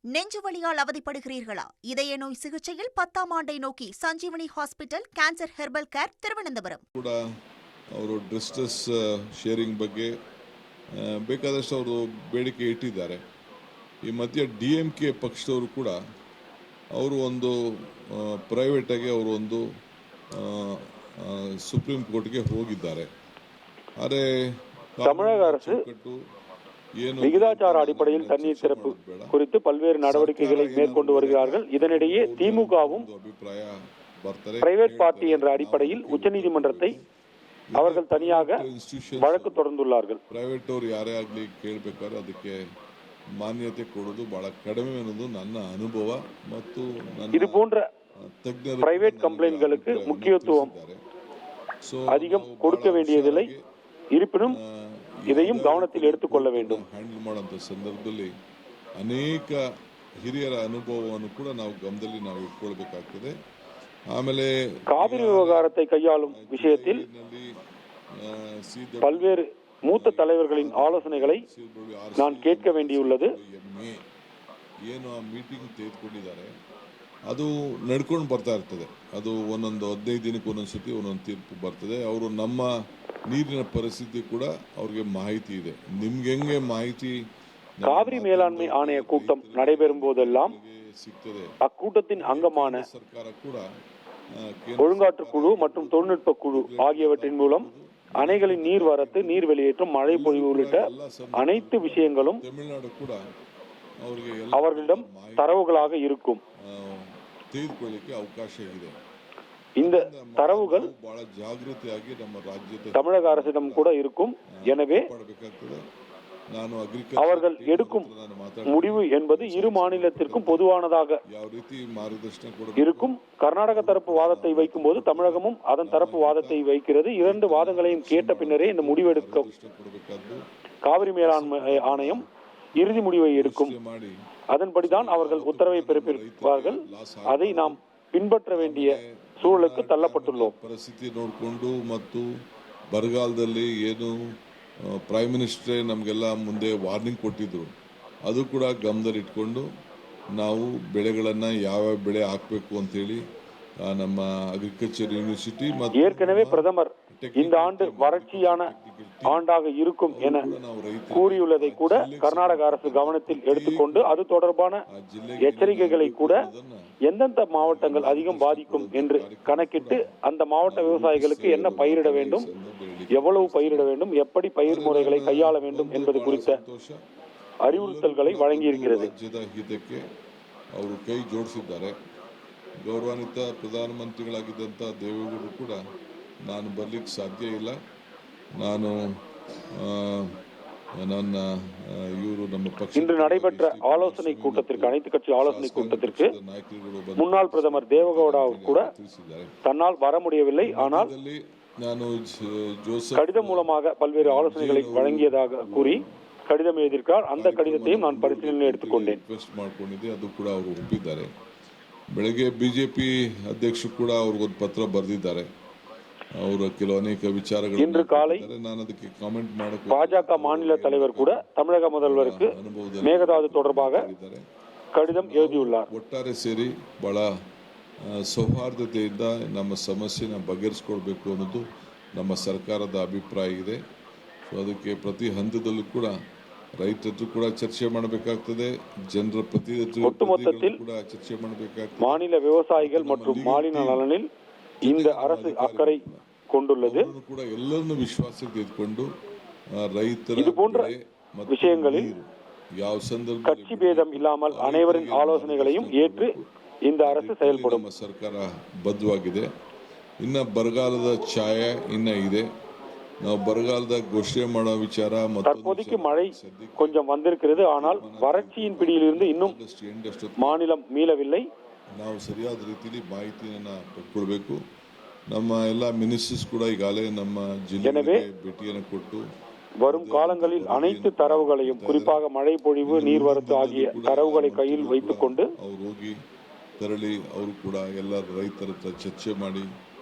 நெஞ்சுவலியால் அவதிப்படுகிறீர்களா? இதய நோய் சிகிச்சையில் 10ஆம் ஆண்டை நோக்கி Sanjeevani hospital cancer herbal care Thiruvananthapuram ಕೂಡ ಅವರು ಡಿಸ್ಟ್ರೆಸ್ ಶೇರಿಂಗ್ ಬಗ್ಗೆ ಬೇಕಾದಷ್ಟು ಅವರು ಬೇಡಿಕೆ ಇಟ್ಟಿದ್ದಾರೆ. ಈ ಮಧ್ಯೆ DMK ಪಕ್ಷದವರು ಕೂಡ ಅವರು ಒಂದು ಪ್ರೈವೇಟ್ ಆಗಿ ಅವರು ಒಂದು ಸುಪ್ರೀಂ ಕೋರ್ಟ್ಗೆ ಹೋಗಿದ್ದಾರೆ. ಆದರೆ தமிழக அரசு விகிதாச்சார அடிப்படையில் தண்ணீர் திறப்பு குறித்து பல்வேறு நடவடிக்கைகளை மேற்கொண்டு வருகிறார்கள். இதனிடையே திமுகவும் பிரைவேட் பார்ட்டி என்ற அடிப்படையில் உச்சநீதிமன்றத்தை அவர்கள் தனியாக வழக்கு தொடர்ந்துள்ளார்கள். ಪ್ರೈವೇಟ್ ಅವರು ಯಾರೇ ಆಗಲಿ ಕೇಳಬೇಕಾದ್ರೆ ಅದಕ್ಕೆ ಮಾನ್ಯತೆ ಕೊಡೋದು ಬಹಳ ಕಡಿಮೆ ಅನ್ನೋದು ನನ್ನ ಅನುಭವ ಮತ್ತು இது போன்ற பிரைவேட் கம்ப்ளைண்ட்களுக்கு முக்கியத்துவம் அதிகம் கொடுக்க வேண்டியதில்லை. இருப்பினும் இதையும் கவனத்தில் எடுத்துக்கொள்ள வேண்டும். ಹ್ಯಾಂಡಲ್ ಮಾಡುವಂತ ಸಂದರ್ಭದಲ್ಲಿ ಅನೇಕ ಹಿರಿಯರ ಅನುಭವವನ್ನು ಕೂಡ ನಾವು ಗಮನದಲ್ಲಿ ನಾವು ಇಟ್ಕೊಳ್ಬೇಕಾಗ್ತದೆ. ಆಮೇಲೆ காவிரி விவகாரத்தை கையாளும் விஷயத்தில் பல்வேறு மூத்த தலைவர்களின் ஆலோசனைகளை நான் கேட்க வேண்டியுள்ளது. ಏನು ಆ ಮೀಟಿಂಗ್ ತೆಗೆದುಕೊಂಡಿದ್ದಾರೆ ಅದು ನಡ್ಕೊಂಡು ಬರ್ತಾ ಇರ್ತದೆ. ಅದು ಒಂದೊಂದು 15 ದಿನಕ್ಕೆ ಒಂದೊಂದ್ಸತಿ ಒಂದೊಂದು ತೀರ್ಪು ಬರ್ತದೆ. ಅವರು ನಮ್ಮ ನೀರಿನ ಪರಿಸ್ಥಿತಿ ಕೂಡ ಅವ್ರಿಗೆ ಮಾಹಿತಿ ಇದೆ. ನಿಮ್ಗೆ ಹೆಂಗೆ ಮಾಹಿತಿ காவிரி மேலாண்மை ஆணைய கூட்டம் நடைபெறும் போதெல்லாம் அக்கூட்டத்தின் அங்கமான ಸರ್ಕಾರ ಕೂಡ ஒழுங்காற்று குழு மற்றும் தொழில்நுட்ப குழு ஆகியவற்றின் மூலம் அணைகளின் நீர் வரத்து, நீர் வெளியேற்றம், மழை பொழிவு உள்ளிட்ட அனைத்து விஷயங்களும் ತಮಿಳುನಾಡು ಕೂಡ ಅವರಿಗೆ அவர்களிடம் தரவுகளாக இருக்கும். ತೆಗೆದುಕೊಳ್ಳಿಕ್ಕೆ ಅವಕಾಶ ಇದೆ. இந்த தரவுகள் ಬಹಳ ಜಾಗೃತಿಯಾಗಿ ನಮ್ಮ ರಾಜ್ಯದ தமிழக அரசிடம் கூட இருக்கும். எனவே அவர்கள் எடுக்கும் முடிவு என்பது இரு மாநிலத்திற்கும் பொதுவானதாக இருக்கும். கர்நாடக தரப்பு வாதத்தை வைக்கும் போது தமிழகமும் அதன் தரப்பு வாதத்தை வைக்கிறது. இரண்டு வாதங்களையும் கேட்ட பின்னரே இந்த முடிவெடுக்க காவிரி மேலாண்மை ஆணையம் இறுதி முடிவை எடுக்கும். அதன்படிதான் அவர்கள் உத்தரவை பிறப்பிப்பார்கள். அதை நாம் பின்பற்ற வேண்டிய சூழலுக்கு தள்ளப்பட்டுள்ளோம். ಪರಿಸ್ಥಿತಿ ನೋಡಿಕೊಂಡು ಮತ್ತು ಬರಗಾಲದಲ್ಲಿ ಏನು ಪ್ರೈಮ್ ಮಿನಿಸ್ಟರೇ ನಮಗೆಲ್ಲ ಮುಂದೆ ವಾರ್ನಿಂಗ್ ಕೊಟ್ಟಿದ್ರು, ಅದು ಕೂಡ ಗಮನದಲ್ಲಿ ಇಟ್ಕೊಂಡು ನಾವು ಬೆಳೆಗಳನ್ನು ಯಾವ್ಯಾವ ಬೆಳೆ ಹಾಕಬೇಕು ಅಂತೇಳಿ ನಮ್ಮ ಅಗ್ರಿಕಲ್ಚರ್ ಯೂನಿವರ್ಸಿಟಿ ಮತ್ತು ஏற்கனவே பிரதமர் இந்த ஆண்டு வறட்சியான ஆண்டாக இருக்கும் என கூறியுள்ளதை கூட கர்நாடக அரசு கவனத்தில் எடுத்துக்கொண்டு அது தொடர்பான எச்சரிக்கைகளை கூட எந்தெந்த மாவட்டங்கள் அதிகம் பாதிக்கும் என்று கணக்கிட்டு அந்த மாவட்ட விவசாயிகளுக்கு என்ன பயிரிட வேண்டும், எவ்வளவு பயிரிட வேண்டும், எப்படி பயிர் முறைகளை கையாள வேண்டும் என்பது குறித்த அறிவுறுத்தல்களை வழங்கியிருக்கிறது. ಅವರು ಕೈ ಜೋಡಿಸಿದ್ದಾರೆ. ಗೌರವಾನ್ವಿತ ಪ್ರಧಾನಮಂತ್ರಿಗಳಾಗಿದ್ದಂಥ ದೇವೇಗೌಡರು ಕೂಡ ನಾನು ಬರಲಿಕ್ಕೆ ಸಾಧ್ಯ ಇಲ್ಲ, ನಾನು ನನ್ನ ಇವರು ನಮ್ಮ ಪಕ್ಷ இன்று நடைபெற்ற ஆலோசனை கூட்டத்திற்கு, அனைத்து கட்சி ஆலோசனை கூட்டத்திற்கு முன்னாள் பிரதமர் தேவகவுடா கூட தன்னால் வர முடியவில்லை. ஆனால் ನಾನು கடிதம் மூலமாக பல்வேறு ஆலோசனைகளை வழங்கியதாக கூறி கடிதம் எழுதியிருக்கார். அந்த கடிதத்தையும் நான் பரிசீலனை எடுத்துக்கொண்டேன். ರಿಕ್ವೆಸ್ಟ್ ಮಾಡ್ಕೊಂಡಿದ್ದೆ, ಅದು ಕೂಡ ಅವರು ಒಪ್ಪಿದ್ದಾರೆ. ಬೆಳಗ್ಗೆ ಬಿಜೆಪಿ ಅಧ್ಯಕ್ಷರು ಕೂಡ ಅವ್ರಿಗೊಂದು ಪತ್ರ ಬರೆದಿದ್ದಾರೆ. ಅವರು ಕೆಲವು ಅನೇಕ ವಿಚಾರಗಳು இன்று காலை ನಾನು ಅದಕ್ಕೆ ಕಾಮೆಂಟ್ ಮಾಡಕ್ಕೆ பாஜக மாநில தலைவர் கூட தமிழக முதல்வருக்கு மேகதாது தொடர்பாக கடிதம் எழுதியுள்ளார். ಒಟ್ಟಾರೆ ಸೇರಿ ಬಹಳ ಸೌಹಾರ್ದತೆಯಿಂದ ನಮ್ಮ ಸಮಸ್ಯೆನ ಬಗೆಹರಿಸಿಕೊಳ್ಬೇಕು ಅನ್ನೋದು ನಮ್ಮ ಸರ್ಕಾರದ ಅಭಿಪ್ರಾಯ ಇದೆ. ಸೊ ಅದಕ್ಕೆ ಪ್ರತಿ ಹಂತದಲ್ಲೂ ಕೂಡ ರೈತರು ಕೂಡ ಚರ್ಚೆ ಮಾಡಬೇಕಾಗ್ತದೆ, ಜನರ ஒட்டுமொத்தத்தில் ಕೂಡ ಚರ್ಚೆ ಮಾಡಬೇಕಾಗ್ತದೆ. மாநில விவசாயிகள் மற்றும் மாநில நலனில் இந்த அரசு அக்கறை கொண்டுள்ளது. ಕೂಡ ಎಲ್ಲರನ್ನು ವಿಶ್ವಾಸಕ್ಕೆ ತೆಗೆದುಕೊಂಡು ರೈತರ இது போன்ற விஷயங்களில் ಯಾವ ಸಂದರ್ಭ கட்சி பேதம் இல்லாமல் அனைவரின் ஆலோசனைகளையும் ஏற்று இந்த அரசு செயல்படும். ನಮ್ಮ ಸರ್ಕಾರ ಬದ್ಧವಾಗಿದೆ. ಇನ್ನ ಬರಗಾಲದ ಛಾಯೆ ಇನ್ನ ಇದೆ. ನಾವು ಬರಗಾಲದ ಘೋಷಣೆ ಮಾಡೋ ವಿಚಾರ தற்போதைக்கு மழை கொஞ்சம் வந்திருக்கிறது. ஆனால் வறட்சியின் பிடியிலிருந்து இன்னும் மாநிலம் மீளவில்லை. ನಾವು ಸರಿಯಾದ ರೀತಿಯಲ್ಲಿ ಮಾಹಿತಿಯನ್ನು ಪಡ್ಕೊಳ್ಬೇಕು. ನಮ್ಮ ಎಲ್ಲ ಮಿನಿಸ್ಟರ್ಸ್ ಕೂಡ ಈಗಾಗಲೇ ನಮ್ಮ ಜಿಲ್ಲೆಗೆ ಭೇಟಿಯನ್ನು ಕೊಟ್ಟು வரும் காலங்களில் அனைத்து தரவுகளையும், குறிப்பாக மழை பொழிவு, நீர்வரத்து ஆகிய தரவுகளை கையில் வைத்துக் கொண்டு ಅವರು ಹೋಗಿ ತೆರಳಿ ಅವರು ಕೂಡ ಎಲ್ಲ ರೈತರ ಹತ್ರ ಚರ್ಚೆ ಮಾಡಿ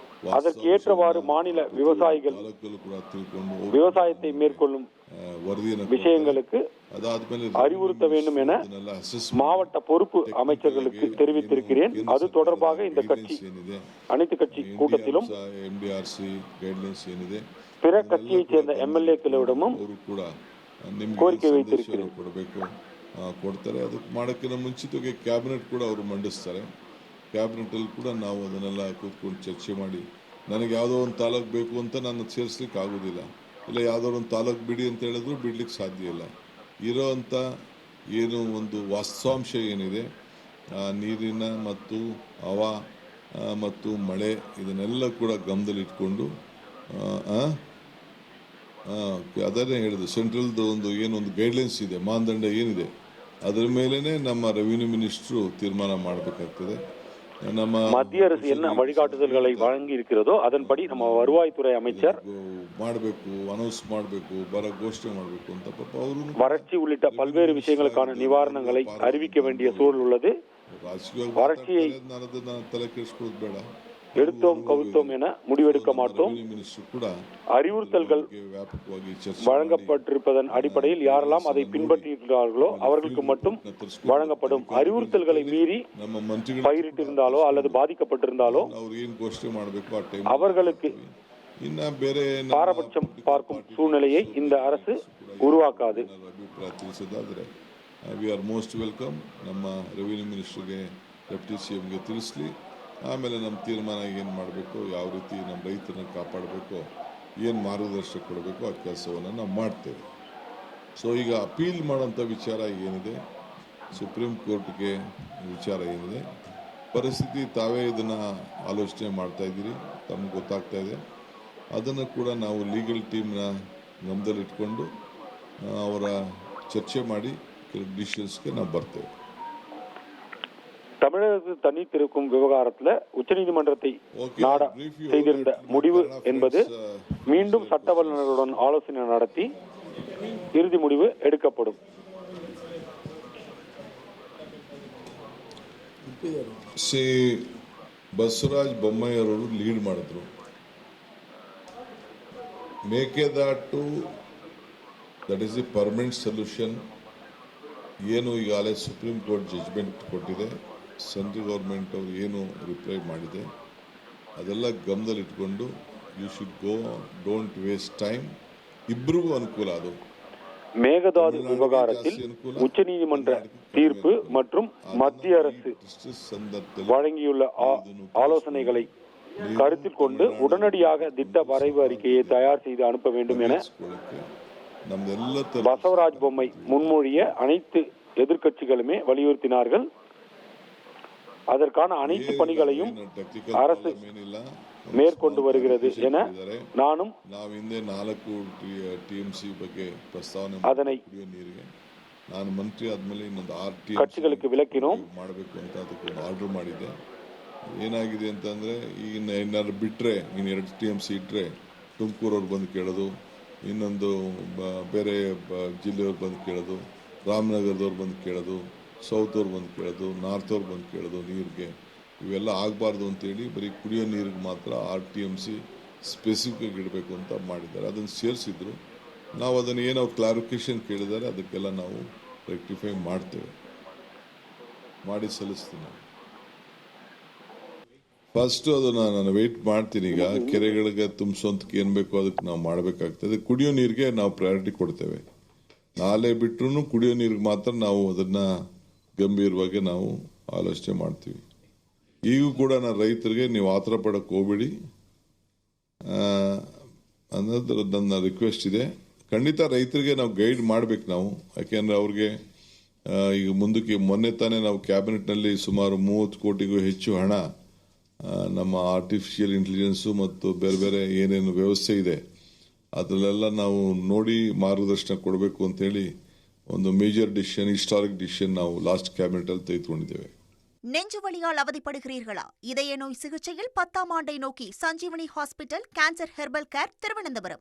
அதற்கு ஏற்றவாறு மாநில விவசாயிகள் ತಾಲೂಕಲ್ಲೂ ಕೂಡ ತಿಳ್ಕೊಂಡು விவசாயத்தை மேற்கொள்ளும் ವರದಿಯನ್ನು விஷயங்களுக்கு ಅದಾದ್ಮೇಲೆ அறிவுறுத்த வேண்டும் என மாவட்ட பொறுப்பு அமைச்சர்களுக்கு தெரிவித்திருக்கிறேன். அது தொடர்பாக இந்த கட்சி அனைத்து கட்சி கூட்டத்திலும் MDRC ಗೈಡ್ಲೈನ್ಸ್ ಏನಿದೆ பிற கட்சியைச் சேர்ந்த MLA-களிடமும் ಅವರು ಕೂಡ கோரிக்கை வைத்திருக்கிறேன். ಕೊಡಬೇಕು ಕೊಡ್ತಾರೆ. ಅದಕ್ಕೆ ಮಾಡೋಕ್ಕಿಂತ ಮುಂಚಿತವಾಗಿ ಕ್ಯಾಬಿನೆಟ್ ಕೂಡ ಅವರು ಮಂಡಿಸ್ತಾರೆ. ಕ್ಯಾಬಿನೆಟಲ್ಲಿ ಕೂಡ ನಾವು ಅದನ್ನೆಲ್ಲ ಕೂತ್ಕೊಂಡು ಚರ್ಚೆ ಮಾಡಿ ನನಗೆ ಯಾವುದೋ ಒಂದು ತಾಲೂಕು ಬೇಕು ಅಂತ ನಾನು ಸೇರಿಸ್ಲಿಕ್ಕೆ ಆಗೋದಿಲ್ಲ, ಇಲ್ಲ ಯಾವುದೋ ಒಂದು ತಾಲೂಕು ಬಿಡಿ ಅಂತ ಹೇಳಿದ್ರು ಬಿಡ್ಲಿಕ್ಕೆ ಸಾಧ್ಯ ಇಲ್ಲ. ಇರೋ ಅಂಥ ಏನು ಒಂದು ವಾಸ್ತವಾಂಶ ಏನಿದೆ, ನೀರಿನ ಮತ್ತು ಹವಾ ಮತ್ತು ಮಳೆ ಇದನ್ನೆಲ್ಲ ಕೂಡ ಗಮನದಲ್ಲಿಟ್ಕೊಂಡು ಅದನ್ನೇ ಹೇಳಿದೆ, ಸೆಂಟ್ರಲ್ದು ಒಂದು ಗೈಡ್ಲೈನ್ಸ್ ಇದೆ, ಮಾನದಂಡ ಏನಿದೆ ಅದರ ಮೇಲೇ ನಮ್ಮ ರೆವಿನ್ಯೂ ಮಿನಿಸ್ಟ್ರು ತೀರ್ಮಾನ ಮಾಡಬೇಕಾಗ್ತದೆ. ನಮ್ಮ மத்திய அரசு என்ன வழிகாட்டுதல்களை வழங்கி இருக்கிறதோ அதன்படி நம்ம வருவாய்த்துறை அமைச்சர் ಮಾಡಬೇಕು, ಅನೌನ್ಸ್ ಮಾಡಬೇಕು, ಘೋಷಣೆ ಮಾಡಬೇಕು ಅಂತ ಪಾಪ ಅವರು வறட்சி உள்ளிட்ட பல்வேறு விஷயங்களுக்கான நிவாரணங்களை அறிவிக்க வேண்டிய சூழல் உள்ளது. வறட்சியை ನಾನು ಅದನ್ನ ತಲೆ ಕೆಡಿಸ್ಕೊಳ್ಳೋದು ಬೇಡ, எடுத்தோம் கவுத்தோம் என முடிவெடுக்க மாட்டோம். அறிவுறுத்தல்கள் வழங்கப்பட்டிருப்பதன் அடிப்படையில் யாரெல்லாம் அதை பின்பற்றியிருக்கிறார்களோ அவர்களுக்கு மட்டும் வழங்கப்படும். அறிவுறுத்தல்களை மீறி பயிரிட்டிருந்தாலோ அல்லது பாதிக்கப்பட்டிருந்தாலோ அவர்களுக்கு பாரபட்சம் பார்க்கும் சூழ்நிலையை இந்த அரசு உருவாக்காது. We are most welcome. ನಮ್ಮ ರೆವಿನ್ಯೂ ಮಿನಿಸ್ಟರ್ಗೆ, ಡೆಪ್ಟಿ CMಗೆ ತಿಳಿಸ್ಲಿ. ಆಮೇಲೆ ನಮ್ಮ ತೀರ್ಮಾನ ಏನು ಮಾಡಬೇಕು, ಯಾವ ರೀತಿ ನಮ್ಮ ರೈತರನ್ನ ಕಾಪಾಡಬೇಕು, ಏನು ಮಾರ್ಗದರ್ಶನ ಕೊಡಬೇಕು ಆ ಕೆಲಸವನ್ನು ನಾವು ಮಾಡ್ತೇವೆ. ಸೊ ಈಗ ಅಪೀಲ್ ಮಾಡೋಂಥ ವಿಚಾರ ಏನಿದೆ, ಸುಪ್ರೀಂ ಕೋರ್ಟ್ಗೆ ವಿಚಾರ ಏನಿದೆ, ಪರಿಸ್ಥಿತಿ ತಾವೇ ಇದನ್ನು ಆಲೋಚನೆ ಮಾಡ್ತಾಯಿದ್ದೀರಿ, ತಮಗೆ ಗೊತ್ತಾಗ್ತಾ ಇದೆ. ಅದನ್ನು ಕೂಡ ನಾವು ಲೀಗಲ್ ಟೀಮ್ನ ಗಮನದಲ್ಲಿಟ್ಕೊಂಡು ಅವರ ಚರ್ಚೆ ಮಾಡಿ ಕೆಲವು ಡಿಸಿಷನ್ಸ್ಗೆ ನಾವು ಬರ್ತೇವೆ. தமிழகத்தில் தண்ணீர் திறக்கும் விவகாரத்தில் உச்சநீதிமன்றத்தை நாட செய்திருந்த முடிவு என்பது மீண்டும் சட்ட வல்லுநர்களுடன் ஆலோசனை நடத்தி இறுதி முடிவு எடுக்கப்படும். ಬಸವರಾಜ ಬೊಮ್ಮಾಯಿ ಅವರು ಲೀಡ್ ಮಾಡಿದ್ರು. Mekedatu that is the permanent solution ಏನು ಈಗಾಗಲೇ ಸುಪ್ರೀಂ ಕೋರ್ಟ್ ಜಡ್ಜ್ಮೆಂಟ್ ಕೊಟ್ಟಿದೆ, ಸೆಂಟ್ರಲ್ ಗೌರ್ಮೆಂಟ್ ಅವರು ಏನು ರಿಪ್ಲೈ ಮಾಡಿದೆ ಅದೆಲ್ಲ ಗಮನದಲ್ಲಿಟ್ಕೊಂಡು you should go, don't waste time. ಇಬ್ಬರಿಗೂ ಅನುಕೂಲ. ಅದು மேகதாது விவகாரத்தில் உச்சநீதிமன்ற தீர்ப்பு மற்றும் மத்திய அரசு வழங்கியுள்ள ஆலோசனைகளை கருத்தில் கொண்டு உடனடியாக திட்ட வரைவு அறிக்கையை தயார் செய்து அனுப்ப வேண்டும் என பசவராஜ் பொம்மை முன்மொழிய அனைத்து எதிர்க்கட்சிகளுமே வலியுறுத்தினார்கள். அதற்கான அனைத்து பணிகளையும் அரசு மேற்கொண்டு வருகிறது என நானும் அதனை ನಾನು ಮಂತ್ರಿ ಆದಮೇಲೆ ಇನ್ನೊಂದು 6 ಕಕ್ಷಿಗಳಿಗೆ ವಿಲಕ್ಕಿನೋಮ್ ಮಾಡಬೇಕು ಅಂತ ಅದಕ್ಕೆ ಆರ್ಡರ್ ಮಾಡಿದೆ. ಏನಾಗಿದೆ ಅಂತಂದರೆ ಈಗ ಏನಾದ್ರು ಬಿಟ್ಟರೆ ಇನ್ನು 2 TMC ಇಟ್ಟರೆ ತುಮಕೂರವ್ರು ಬಂದು ಕೇಳೋದು, ಇನ್ನೊಂದು ಬೇರೆ ಜಿಲ್ಲೆಯವ್ರು ಬಂದು ಕೇಳೋದು, ರಾಮನಗರದವ್ರು ಬಂದು ಕೇಳೋದು, ಸೌತ್ ಅವ್ರು ಬಂದು ಕೇಳೋದು, ನಾರ್ತ್ ಅವ್ರು ಬಂದು ಕೇಳೋದು ನೀರಿಗೆ. ಇವೆಲ್ಲ ಆಗಬಾರ್ದು ಅಂತೇಳಿ ಬರೀ ಕುಡಿಯೋ ನೀರಿಗೆ ಮಾತ್ರ 6 TMC ಸ್ಪೆಸಿಫಿಕ್ ಇಡಬೇಕು ಅಂತ ಮಾಡಿದ್ದಾರೆ. ಅದನ್ನು ಸೇರಿಸಿದ್ರು. ನಾವು ಅದನ್ನು ಏನು ಅವ್ರು ಕ್ಲಾರಿಫಿಕೇಶನ್ ಕೇಳಿದ್ದಾರೆ ಅದಕ್ಕೆಲ್ಲ ನಾವು ರೆಕ್ಟಿಫೈ ಮಾಡ್ತೇವೆ, ಮಾಡಿ ಸಲ್ಲಿಸ್ತೀನಿ. ಫಸ್ಟು ಅದನ್ನು ನಾನು ವೆಯ್ಟ್ ಮಾಡ್ತೀನಿ. ಈಗ ಕೆರೆಗಳಿಗೆ ತುಂಬಿಸೋಂತಕ್ಕೆ ಏನು ಬೇಕೋ ಅದಕ್ಕೆ ನಾವು ಮಾಡಬೇಕಾಗ್ತದೆ. ಕುಡಿಯೋ ನೀರಿಗೆ ನಾವು ಪ್ರಯಾರಿಟಿ ಕೊಡ್ತೇವೆ. ನಾಲೆ ಬಿಟ್ಟರು ಕುಡಿಯೋ ನೀರಿಗೆ ಮಾತ್ರ ನಾವು ಅದನ್ನು ಗಂಭೀರವಾಗಿ ನಾವು ಆಲೋಚನೆ ಮಾಡ್ತೀವಿ. ಈಗೂ ಕೂಡ ನಾನು ರೈತರಿಗೆ ನೀವು ಆತರ ಪಡಕ್ಕೆ ಹೋಗ್ಬೇಡಿ ಅನ್ನೋದು ನನ್ನ ರಿಕ್ವೆಸ್ಟ್ ಇದೆ. ಖಂಡಿತ ರೈತರಿಗೆ ನಾವು ಗೈಡ್ ಮಾಡಬೇಕು ನಾವು, ಯಾಕೆಂದರೆ ಅವ್ರಿಗೆ ಈಗ ಮುಂದಕ್ಕೆ ಮೊನ್ನೆ ತಾನೇ ನಾವು ಕ್ಯಾಬಿನೆಟ್ನಲ್ಲಿ ಸುಮಾರು 30 ಕೋಟಿಗೂ ಹೆಚ್ಚು ಹಣ ನಮ್ಮ ಆರ್ಟಿಫಿಷಿಯಲ್ ಇಂಟೆಲಿಜೆನ್ಸು ಮತ್ತು ಬೇರೆ ಬೇರೆ ಏನೇನು ವ್ಯವಸ್ಥೆ ಇದೆ ಅದರಲ್ಲೆಲ್ಲ ನಾವು ನೋಡಿ ಮಾರ್ಗದರ್ಶನ ಕೊಡಬೇಕು ಅಂತೇಳಿ ಒಂದು ಮೇಜರ್ ಡಿಸಿಷನ್, ಹಿಸ್ಟಾರಿಕ್ ಡಿಸಿಷನ್ ನಾವು ಲಾಸ್ಟ್ ಕ್ಯಾಬಿನೆಟಲ್ಲಿ ತೆಗೆದುಕೊಂಡಿದ್ದೇವೆ. நெஞ்சுவலியால் அவதிப்படுகிறீர்களா? இதய நோய் சிகிச்சையில் 10ஆம் ஆண்டை நோக்கி Sanjeevani hospital cancer herbal care Thiruvananthapuram.